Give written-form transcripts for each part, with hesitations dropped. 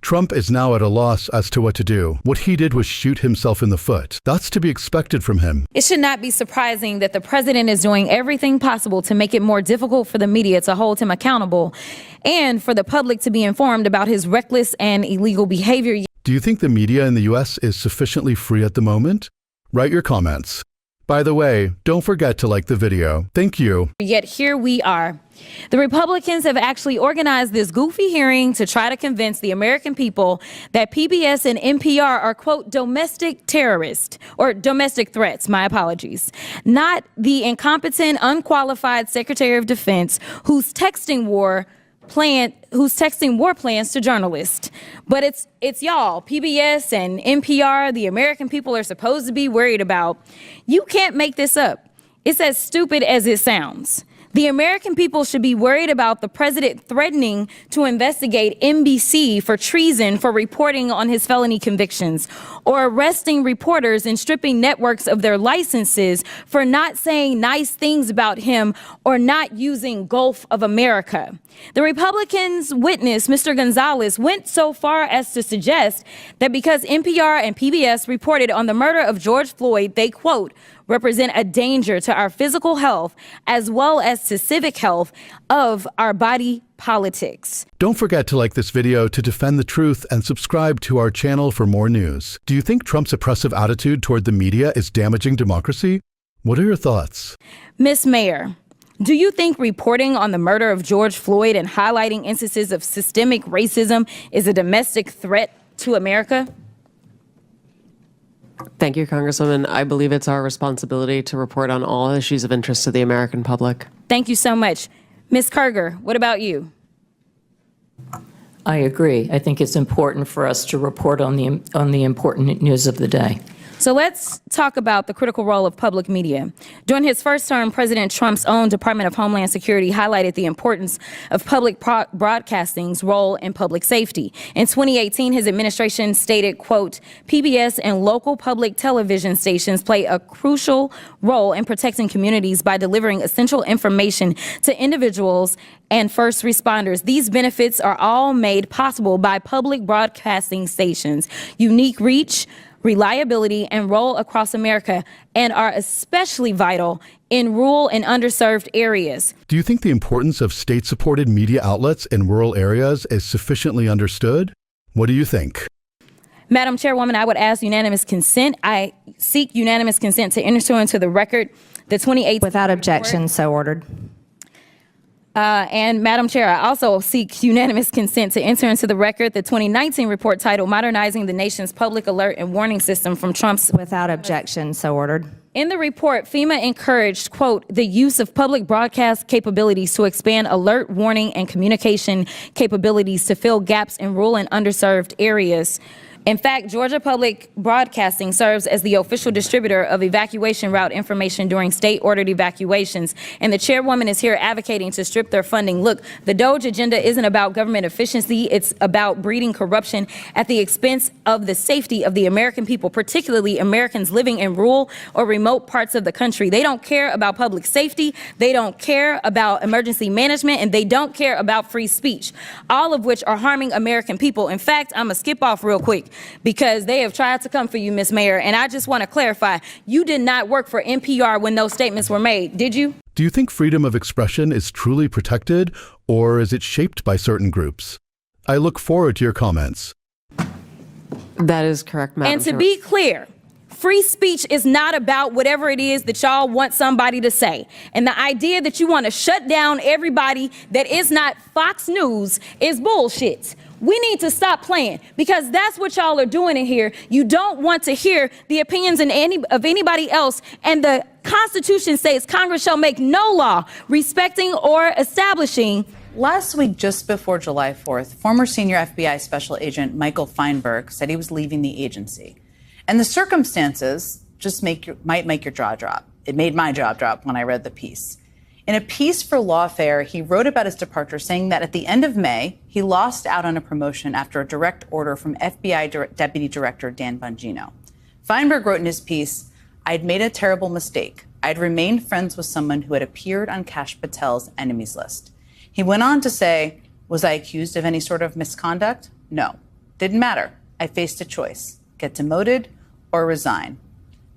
Trump is now at a loss as to what to do. What he did was shoot himself in the foot. That's to be expected from him. It should not be surprising that the president is doing everything possible to make it more difficult for the media to hold him accountable and for the public to be informed about his reckless and illegal behavior. Do you think the media in the U.S. is sufficiently free at the moment? Write your comments. By the way, don't forget to like the video. Thank you. Yet here we are. The Republicans have actually organized this goofy hearing to try to convince the American people that PBS and NPR are, quote, domestic terrorists or domestic threats. My apologies. Not the incompetent, unqualified Secretary of Defense who's texting war plans to journalists. But it's y'all, PBS and NPR, the American people are supposed to be worried about. You can't make this up. It's as stupid as it sounds. The American people should be worried about the president threatening to investigate NBC for treason for reporting on his felony convictions, or arresting reporters and stripping networks of their licenses for not saying nice things about him or not using Gulf of America. The Republicans' witness, Mr. Gonzalez, went so far as to suggest that because NPR and PBS reported on the murder of George Floyd, they, quote, represent a danger to our physical health as well as to civic health of our body politics. Don't forget to like this video to defend the truth and subscribe to our channel for more news. Do you think Trump's oppressive attitude toward the media is damaging democracy? What are your thoughts? Ms. Mayor, do you think reporting on the murder of George Floyd and highlighting instances of systemic racism is a domestic threat to America? Thank you, Congresswoman. I believe it's our responsibility to report on all issues of interest to the American public. Thank you so much. Ms. Kerger, what about you? I agree. I think it's important for us to report on the important news of the day. So let's talk about the critical role of public media. During his first term, President Trump's own Department of Homeland Security highlighted the importance of public broadcasting's role in public safety. In 2018, his administration stated, quote, PBS and local public television stations play a crucial role in protecting communities by delivering essential information to individuals and first responders. These benefits are all made possible by public broadcasting stations' unique reach, reliability, and role across America, and are especially vital in rural and underserved areas. Do you think the importance of state-supported media outlets in rural areas is sufficiently understood? What do you think? Madam Chairwoman, I would ask unanimous consent. I seek unanimous consent to enter into the record the 2018 Without objection, so ordered. And Madam Chair, I also seek unanimous consent to enter into the record the 2019 report titled Modernizing the Nation's Public Alert and Warning System from Trump's. Without objection, so ordered. In the report, FEMA encouraged, quote, the use of public broadcast capabilities to expand alert, warning, and communication capabilities to fill gaps in rural and underserved areas. In fact, Georgia Public Broadcasting serves as the official distributor of evacuation route information during state-ordered evacuations, and the chairwoman is here advocating to strip their funding. Look, the DOGE agenda isn't about government efficiency. It's about breeding corruption at the expense of the safety of the American people, particularly Americans living in rural or remote parts of the country. They don't care about public safety. They don't care about emergency management, and they don't care about free speech, all of which are harming American people. In fact, I'm gonna skip off real quick, because they have tried to come for you, Ms. Mayor. And I just want to clarify, you did not work for NPR when those statements were made, did you? Do you think freedom of expression is truly protected, or is it shaped by certain groups? I look forward to your comments. That is correct, Madam And to be clear, free speech is not about whatever it is that y'all want somebody to say. And the idea that you want to shut down everybody that is not Fox News is bullshit. We need to stop playing, because that's what y'all are doing in here. You don't want to hear the opinions of anybody else. And the Constitution says Congress shall make no law respecting or establishing. Last week, just before July 4th, former senior FBI special agent Michael Feinberg said he was leaving the agency. And the circumstances just might make your jaw drop. It made my jaw drop when I read the piece. In a piece for Lawfare, he wrote about his departure, saying that at the end of May, he lost out on a promotion after a direct order from FBI Deputy Director Dan Bongino. Feinberg wrote in his piece, "I'd made a terrible mistake. I'd remained friends with someone who had appeared on Kash Patel's enemies list." He went on to say, "Was I accused of any sort of misconduct? No. Didn't matter. I faced a choice: get demoted or resign.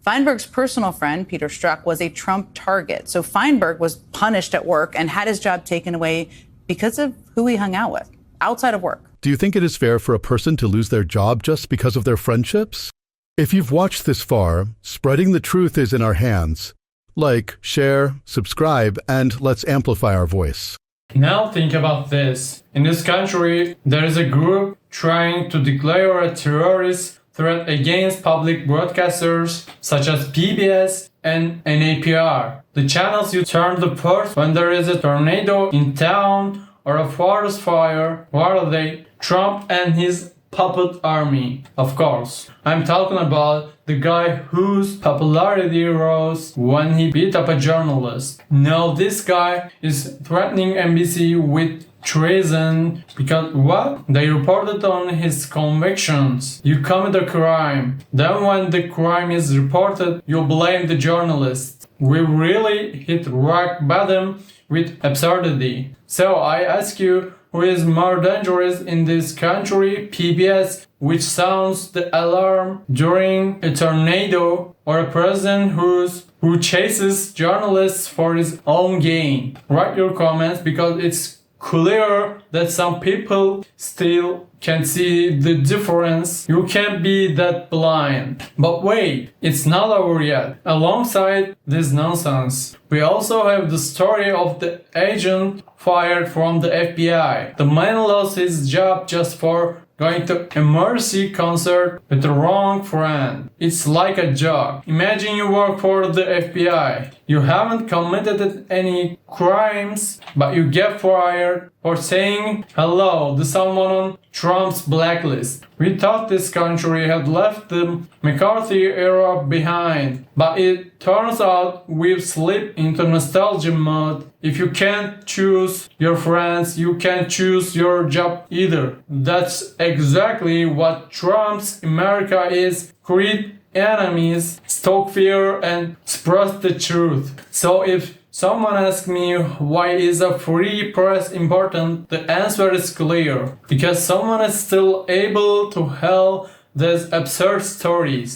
Feinberg's personal friend, Peter Strzok, was a Trump target. So Feinberg was punished at work and had his job taken away because of who he hung out with outside of work. Do you think it is fair for a person to lose their job just because of their friendships? If you've watched this far, spreading the truth is in our hands. Like, share, subscribe, and let's amplify our voice. Now think about this. In this country, there is a group trying to declare a terrorist threat against public broadcasters such as PBS and NPR. The channels you turn to first when there is a tornado in town or a forest fire. What are they? Trump and his puppet army. Of course, I'm talking about the guy whose popularity rose when he beat up a journalist. Now this guy is threatening NBC with treason because what? They reported on his convictions. You commit a crime. Then when the crime is reported, you blame the journalist. We really hit rock bottom with absurdity. So I ask you, who is more dangerous in this country? PBS, which sounds the alarm during a tornado, or a president who chases journalists for his own gain? Write your comments because it's clear that some people still can see the difference. You can't be that blind. But wait, it's not over yet. Alongside this nonsense, we also have the story of the agent fired from the FBI. The man lost his job just for going to a Mercy concert with the wrong friend. It's like a joke. Imagine you work for the FBI. You haven't committed any crimes, but you get fired for saying hello to someone on Trump's blacklist. We thought this country had left the McCarthy era behind, but it turns out we've slipped into nostalgia mode. If you can't choose your friends, you can't choose your job either. That's exactly what Trump's America is. Create enemies, stoke fear, and spread the truth. So if someone asks me why is a free press important, the answer is clear. Because someone is still able to tell these absurd stories.